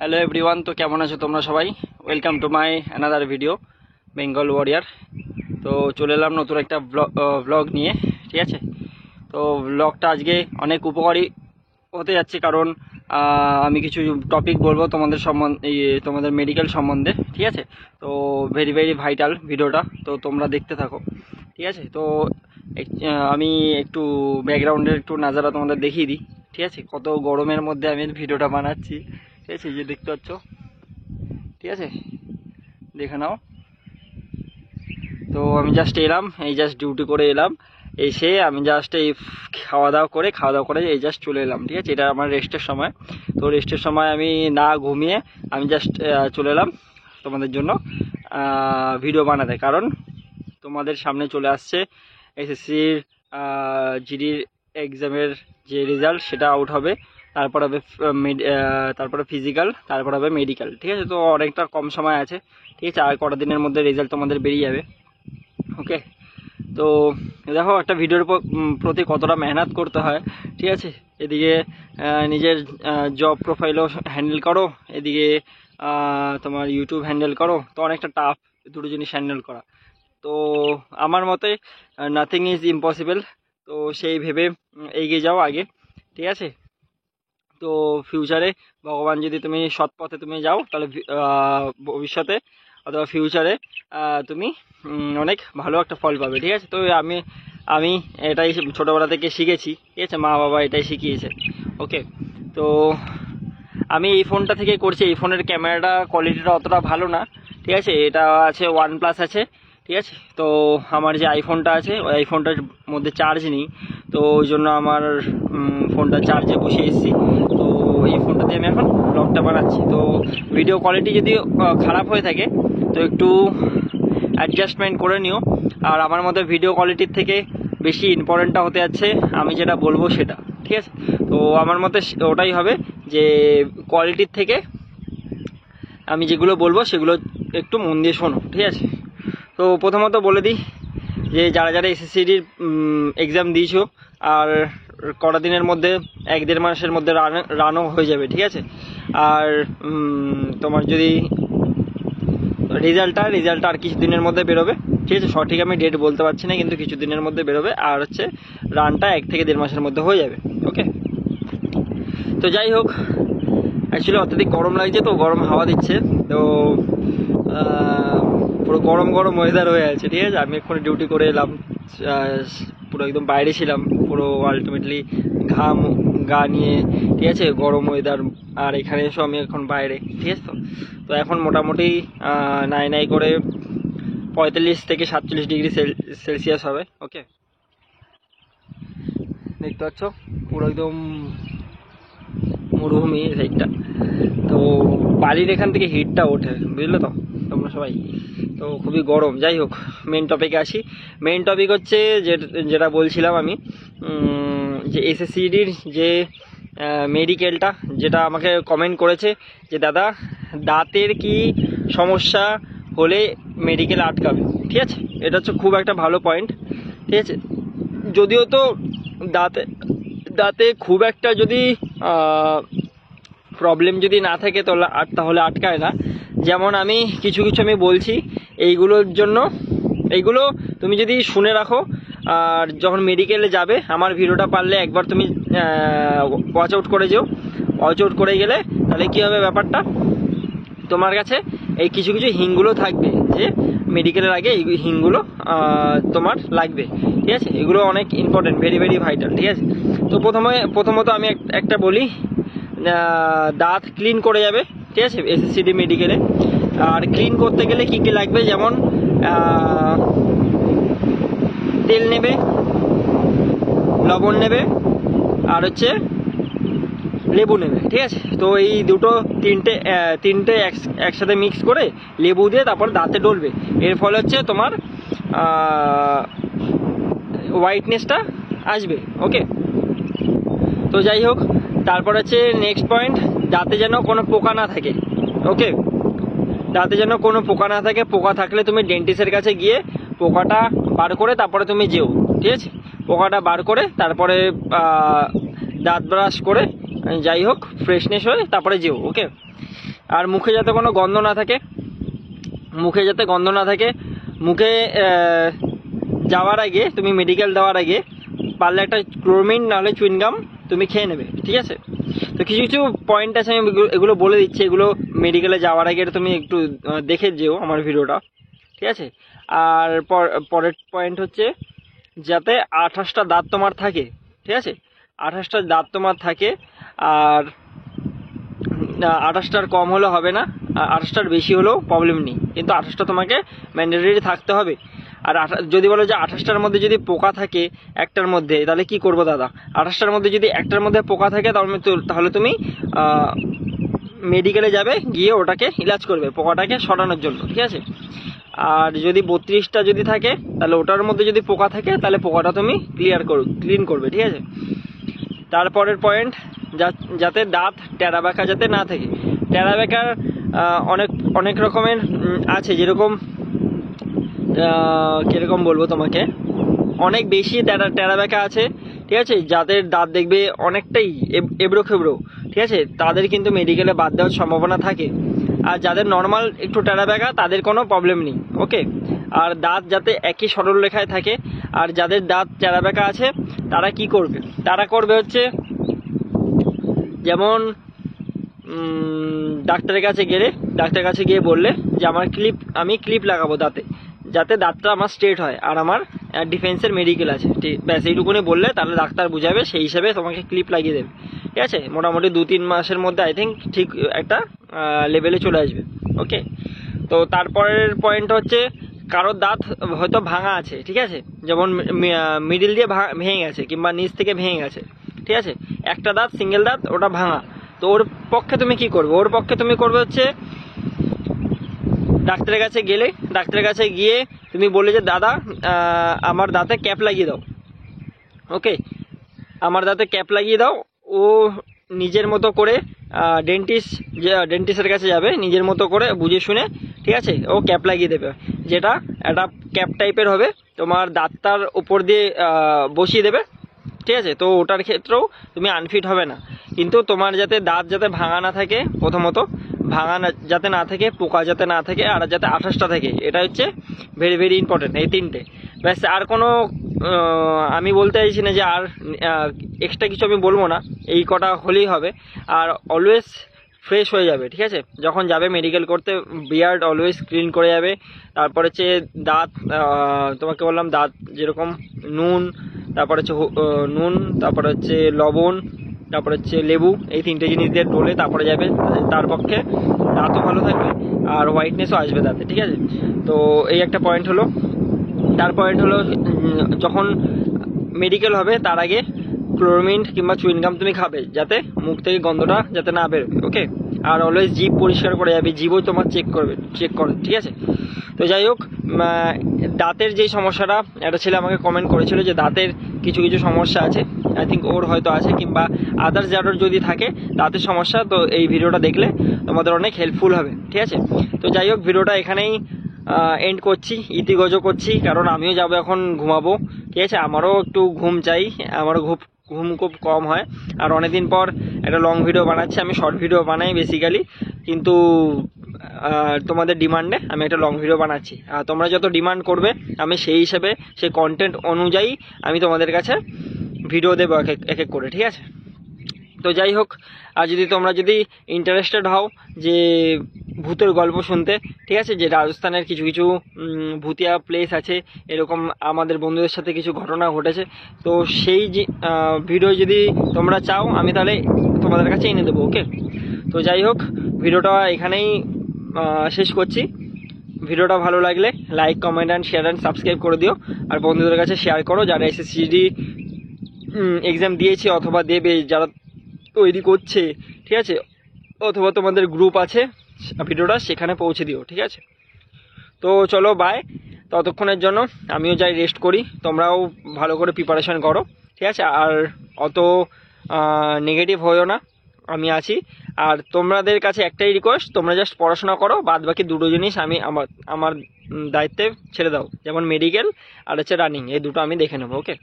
Hello everyone, তো কেমন আছো তোমরা সবাই? Welcome to my another video Bengal warrior. তো চলে এলাম নতুন একটা ব্লগ নিয়ে, ঠিক আছে? তো ব্লগটা আজকে অনেক উপকারী হতে যাচ্ছে, কারণ আমি কিছু টপিক বলবো তোমাদের সম্বন্ধে, তোমাদের মেডিকেল সম্বন্ধে, ঠিক আছে? তো ভেরি ভেরি ভাইটাল ভিডিওটা, তো তোমরা দেখতে থাকো, ঠিক আছে? তো আমি একটু ব্যাকগ্রাউন্ডের একটু নাজারা তোমাদের দেখিয়ে দিই, ঠিক আছে? কত গরমের মধ্যে আমি ভিডিওটা বানাচ্ছি, ঠিক আছে? যে দেখতে পাচ্ছ, ঠিক আছে, দেখে নাও। তো আমি জাস্ট এলাম, এই জাস্ট ডিউটি করে এলাম, এসে আমি জাস্ট এই খাওয়া দাওয়া করে এই জাস্ট চলে এলাম, ঠিক আছে? এটা আমার রেস্টের সময়। তো রেস্টের সময় আমি না ঘুমিয়ে আমি জাস্ট চলে এলাম তোমাদের জন্য ভিডিও বানাতে, কারণ তোমাদের সামনে চলে আসছে এসএসসির জিডির এক্সামের যে রেজাল্ট সেটা আউট হবে, তারপর হবে তারপরে ফিজিক্যাল, তারপর হবে মেডিকেল, ঠিক আছে? তো অনেকটা কম সময় আছে, ঠিক আছে? আর কটা দিনের মধ্যে রেজাল্ট তোমাদের বেরিয়ে যাবে, ওকে? তো দেখো একটা ভিডিওর প্রতি কতটা মেহনত করতে হয়, ঠিক আছে? এদিকে নিজের জব প্রোফাইলও হ্যান্ডেল করো, এদিকে তোমার ইউটিউব হ্যান্ডেল করো, তো অনেকটা টাফ দুটো জিনিস হ্যান্ডেল করা। তো আমার মতে নাথিং ইজ ইম্পসিবল, তো সেই ভেবে এগিয়ে যাও আগে, ঠিক আছে? তো ফিউচারে ভগবান যদি তুমি সৎ পথে তুমি যাও, তাহলে ভবিষ্যতে অথবা ফিউচারে তুমি অনেক ভালো একটা ফল পাবে, ঠিক আছে? তো আমি এটাই ছোটোবেলা থেকে শিখেছি, ঠিক আছে? মা বাবা এটাই শিখিয়েছে, ওকে? তো আমি এই ফোনটা থেকে করছি, এই ফোনের ক্যামেরাটা কোয়ালিটিটা অতটা ভালো না, ঠিক আছে? এটা আছে OnePlus আছে, ঠিক আছে? তো আমার যে আইফোনটা আছে ওই আইফোনটার মধ্যে চার্জ নেই, তো ওই জন্য আমার ফোনটা চার্জে বসিয়ে এসেছি। তো এই ফোনটাতে আমি এখন ব্লগটা বানাচ্ছি। তো ভিডিও কোয়ালিটি যদি খারাপ হয়ে থাকে তো একটু অ্যাডজাস্টমেন্ট করে নিও। আর আমার মধ্যে ভিডিও কোয়ালিটির থেকে বেশি ইম্পর্টেন্টটা হতে যাচ্ছে আমি যেটা বলবো সেটা, ঠিক আছে? তো আমার মতে ওটাই হবে যে কোয়ালিটির থেকে আমি যেগুলো বলবো সেগুলো একটু মন দিয়ে শোনো, ঠিক আছে? তো প্রথমত বলে দিই যে যারা যারা এসএসসিডির এক্সাম দিয়েছো আর কটা দিনের মধ্যে 1-1.5 মাসের মধ্যে রানও হয়ে যাবে, ঠিক আছে? আর তোমার যদি রেজাল্টটা আর কিছু দিনের মধ্যে বেরোবে, ঠিক আছে? সঠিক আমি ডেট বলতে পারছি না, কিন্তু কিছু দিনের মধ্যে বেরোবে। আর হচ্ছে রানটা 1 থেকে 1.5 মাসের মধ্যে হয়ে যাবে, ওকে? তো যাই হোক, অ্যাকচুয়ালি অত্যধিক গরম লাগছে, তো গরম হাওয়া দিচ্ছে, তো পুরো গরম গরম ওয়েদার হয়ে আছে, ঠিক আছে? আমি এক্ষুনি ডিউটি করে এলাম, পুরো একদম বাইরে ছিলাম, পুরো আলটিমেটলি ঘাম গা নিয়ে, ঠিক আছে? গরম ওয়েদার, আর এখানে এসো আমি এখন বাইরে, ঠিক আছে? তো এখন মোটামুটি নাই করে 45 থেকে 47 ডিগ্রি সেলসিয়াস হবে, ওকে? দেখতে পাচ্ছ পুরো একদম মরুভূমি সাইডটা, তো বালির এখান থেকে হিটটা ওঠে, বুঝলে তো তোমরা সবাই? তো খুবই গরম। যাই হোক, মেন টপিকে আসি। মেন টপিক হচ্ছে যেটা বলছিলাম আমি, যে এসএসসিডির যে মেডিকেলটা, যেটা আমাকে কমেন্ট করেছে যে দাদা দাঁতের কি সমস্যা হলে মেডিকেল আটকাবে, ঠিক আছে? এটা হচ্ছে খুব একটা ভালো পয়েন্ট, ঠিক আছে? যদিও তো দাঁতে খুব একটা যদি প্রবলেম যদি না থাকে তাহলে আটকায় না। যেমন আমি কিছু আমি বলছি এইগুলোর জন্য, এইগুলো তুমি যদি শুনে রাখো আর যখন মেডিকেলে যাবে আমার ভিডিওটা পারলে একবার তুমি ওয়াচ আউট করে যেও। ওয়াচ আউট করে গেলে তাহলে কী হবে ব্যাপারটা, তোমার কাছে এই কিছু হিংগুলো থাকবে যে মেডিকেলের আগে এই হিংগুলো তোমার লাগবে, ঠিক আছে? এগুলো অনেক ইম্পর্টেন্ট, ভেরি ভেরি ভাইটাল, ঠিক আছে? তো প্রথমত আমি একটা বলি, দাঁত ক্লিন করে যাবে, ঠিক আছে? এসএসসিডি মেডিকেলে। আর ক্লিন করতে গেলে কী কী লাগবে, যেমন তেল নেবে, লবণ নেবে, আর হচ্ছে লেবু নেবে, ঠিক আছে? তো এই তিনটে একসাথে মিক্স করে লেবু দিয়ে তারপর দাঁতে ডলবে। এর ফলে হচ্ছে তোমার হোয়াইটনেসটা আসবে, ওকে? তো যাই হোক, তারপর হচ্ছে নেক্সট পয়েন্ট, দাঁতে যেন কোনো পোকা না থাকে, ওকে? দাঁতে যেন কোনো পোকা না থাকে। পোকা থাকলে তুমি ডেন্টিস্টের কাছে গিয়ে পোকাটা বার করে তারপরে তুমি যেও, ঠিক আছে? পোকাটা বার করে তারপরে দাঁত ব্রাশ করে যাই হোক ফ্রেশনেস হয়ে তারপরে যেও, ওকে? আর মুখে যাতে কোনো গন্ধ না থাকে, মুখে যাওয়ার আগে, তুমি মেডিকেল দেওয়ার আগে পারলে একটা ক্লোরমিন নাহলে চুইনগাম তুমি খেয়ে নেবে, ঠিক আছে। তো কিছু কিছু পয়েন্ট আছে, আমি এগুলো বলে দিচ্ছি, এগুলো মেডিকেলে যাওয়ার আগে তুমি একটু দেখে যেও আমার ভিডিওটা, ঠিক আছে। আর পরের পয়েন্ট হচ্ছে যাতে 28টা দাঁত তোমার থাকে, ঠিক আছে, 28টা দাঁত তোমার থাকে। আর 28টার কম হলে হবে না, 28টার বেশি হলেও প্রবলেম নেই, কিন্তু 28টা তোমাকে ম্যান্ডেটরি থাকতে হবে। আর যদি বলো যে 28টার মধ্যে যদি পোকা থাকে একটার মধ্যে, তাহলে কি করবো দাদা? 28টার মধ্যে যদি একটার মধ্যে পোকা থাকে তাহলে তুমি মেডিকেলে যাবে, গিয়ে ওটাকে ইলাজ করবে পোকাটাকে সরানোর জন্য, ঠিক আছে। আর যদি 32টা যদি থাকে, তাহলে ওটার মধ্যে যদি পোকা থাকে তাহলে পোকাটা তুমি ক্লিন করবে, ঠিক আছে। তারপরের পয়েন্ট, যাতে দাঁত টেরা বেঁকা যাতে না থাকে। টেরা বেঁকার অনেক রকমের আছে, যেরকম কীরকম বলবো তোমাকে, অনেক বেশি টেরা বেঁকা আছে, ঠিক আছে, যাদের দাঁত দেখবে অনেকটাই এবড়ো খেবড়ো, ঠিক আছে, তাদের কিন্তু মেডিকেলে বাদ দেওয়ার সম্ভাবনা থাকে। আর যাদের নর্মাল একটু টেরা বেঁকা তাদের কোনো প্রবলেম নেই, ওকে। আর দাঁত যাতে একই সরল রেখায় থাকে। আর যাদের দাঁত টেরা বেঁকা আছে তারা কি করবে? তারা করবে হচ্ছে, যেমন ডাক্তারের কাছে গিয়ে বললে যে আমি ক্লিপ লাগাবো দাঁতে, যাতে দাঁতটা আমার স্ট্রেট হয়, আর আমার ডিফেন্সের মেডিকেল আছে, ঠিক, ব্যাস এইটুকুনি বললে তাহলে ডাক্তার বুঝাবে, সেই হিসাবে তোমাকে ক্লিপ লাগিয়ে দেবে, ঠিক আছে। মোটামুটি 2-3 মাসের মধ্যে আই থিঙ্ক ঠিক একটা লেভেলে চলে আসবে, ওকে। তো তারপরের পয়েন্ট হচ্ছে, কারোর দাঁত হয়তো ভাঙা আছে, ঠিক আছে, যেমন মিডিল দিয়ে ভেঙে গেছে কিংবা নিচ থেকে ভেঙে গেছে, ঠিক আছে, একটা দাঁত সিঙ্গেল দাঁত ওটা ভাঙা। তো ওর পক্ষে তুমি কি করবে? ওর পক্ষে তুমি করবে হচ্ছে, ডাক্তারের কাছে গিয়ে তুমি বললে যে দাদা আমার দাঁতে ক্যাপ লাগিয়ে দাও, ওকে, আমার দাঁতে ক্যাপ লাগিয়ে দাও। ও নিজের মতো করে ডেন্টিস্টের কাছে যাবে, নিজের মতো করে বুঝে শুনে, ঠিক আছে, ও ক্যাপ লাগিয়ে দেবে, যেটা একটা ক্যাপ টাইপের হবে, তোমার দাঁতটার উপর দিয়ে বসিয়ে দেবে, ঠিক আছে। তো ওটার ক্ষেত্রেও তুমি আনফিট হবে না, কিন্তু তোমার যাতে দাঁত যাতে ভাঙা না থাকে, প্রথমত ভাঙা যাতে না থাকে, পোকা যাতে না থাকে, আর যাতে 28টা থাকে, এটা হচ্ছে ভেরি ভেরি ইম্পর্টেন্ট, এই তিনটে। ব্যাস, আর কোনো আমি বলতে চাইছি না যে আর এক্সট্রা কিছু আমি বলবো না, এই কটা হলেই হবে। আর অলওয়েজ ফ্রেশ হয়ে যাবে, ঠিক আছে, যখন যাবে মেডিকেল করতে, বিয়ার্ড অলওয়েজ ক্লিন করে যাবে। তারপর হচ্ছে দাঁত, তোমাকে বললাম দাঁত যেরকম নুন, তারপর হচ্ছে তারপর হচ্ছে লবণ, তারপর হচ্ছে লেবু, এই 3টে জিনিস দিয়ে ডলে তারপরে যাবে, তার পক্ষে দাঁতও ভালো থাকবে আর হোয়াইটনেসও আসবে দাঁতে, ঠিক আছে। তো এই একটা পয়েন্ট হলো। তার পয়েন্ট হলো, যখন মেডিকেল হবে তার আগে ক্লোরমিন কিংবা চুইনগাম তুমি খাবে, যাতে মুখ থেকে গন্ধটা যাতে না বেরোবে, ওকে। আর অলওয়েজ জিভ পরিষ্কার করে যাবে, জিভও তোমার চেক করো, ঠিক আছে। তো যাই হোক, দাঁতের যেই সমস্যাটা, একটা ছেলে আমাকে কমেন্ট করেছিল যে দাঁতের কিছু কিছু সমস্যা আছে, আই থিঙ্ক ওর হয়তো আছে, কিংবা আদার্স যাদের যদি থাকে দাঁতের সমস্যা, তো এই ভিডিওটা দেখলে তোমাদের অনেক হেল্পফুল হবে, ঠিক আছে। তো যাই হোক, ভিডিওটা এখানেই এন্ড করছি, ইতিগজ করছি, কারণ আমিও যাবো এখন ঘুমাবো, ঠিক আছে। আমারও একটু ঘুম চাই, আমারও ঘুম খুব কম হয়। আর অনেকদিন পর একটা লং ভিডিও বানাচ্ছি, আমি শর্ট ভিডিও বানাই বেসিক্যালি, কিন্তু তোমাদের ডিমান্ডে আমি একটা লং ভিডিও বানাচ্ছি। আর তোমরা যত ডিমান্ড করবে আমি সেই হিসেবে, সেই কন্টেন্ট অনুযায়ী আমি তোমাদের কাছে ভিডিও দেবো এক এক করে, ঠিক আছে। তো যাই হোক, আর তোমরা যদি ইন্টারেস্টেড হও যে ভূতের গল্প শুনতে, ঠিক আছে, যে রাজস্থানের কিছু কিছু ভূতিয়া প্লেস আছে, এরকম আমাদের বন্ধুদের সাথে কিছু ঘটনা ঘটেছে, তো সেই ভিডিও যদি তোমরা চাও আমি তাহলে তোমাদের কাছে এনে দেবো, ওকে। তো যাই হোক, ভিডিওটা এখানেই শেষ করছি। ভিডিওটা ভালো লাগলে like, comment and share and subscribe করে দিও। আর বন্ধুদের কাছে শেয়ার করো যারা এসএসসিডি এক্সাম দিয়েছে অথবা দেবে, যারা তৈরি করছে, ঠিক আছে, অথবা তোমাদের গ্রুপ আছে, ভিডিওটা সেখানে পৌঁছে দিও, ঠিক আছে। তো চলো, বাই, ততক্ষণের জন্য আমিও যাই রেস্ট করি, তোমরাও ভালো করে প্রিপারেশন করো, ঠিক আছে। আর অত নেগেটিভ হয়েও না, আমি আছি। আর তোমাদের কাছে একটাই রিকোয়েস্ট, তোমরা জাস্ট পড়াশোনা করো, বাদ বাকি দুটো জিনিস আমি আমার দায়িত্বে ছেড়ে দাও, যেমন মেডিকেল আর হচ্ছে রানিং, এই দুটো আমি দেখে নেবো, ওকে।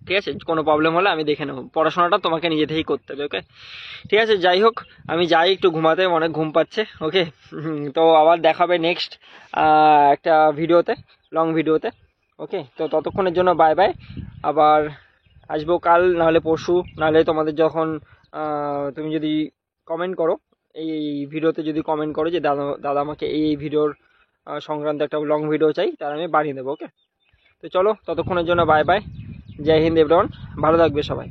ঠিক আছে, কোনো প্রবলেম হলে আমি দেখে নেবো, পড়াশোনাটা তোমাকে নিজে থেকেই করতে হবে। ওকে, ঠিক আছে, যাই হোক আমি যাই একটু ঘুমাতে, অনেক ঘুম পাচ্ছে। ওকে, তো আবার দেখাবে নেক্সট একটা ভিডিওতে, লং ভিডিওতে। ওকে, তো ততক্ষণের জন্য বাই বাই। আবার আসবো কাল, নাহলে পরশু, নাহলে তোমাদের যখন তুমি যদি কমেন্ট করো এই ভিডিওতে, যদি কমেন্ট করো যে দাদা দাদা আমাকে এই ভিডিওর সংক্রান্ত একটা লং ভিডিও চাই, তার আমি বানিয়ে দেবো। ওকে, তো চলো ততক্ষণের জন্য বাই বাই। জয় হিন্দ এভরিওয়ান, ভালো থাকবে সবাই।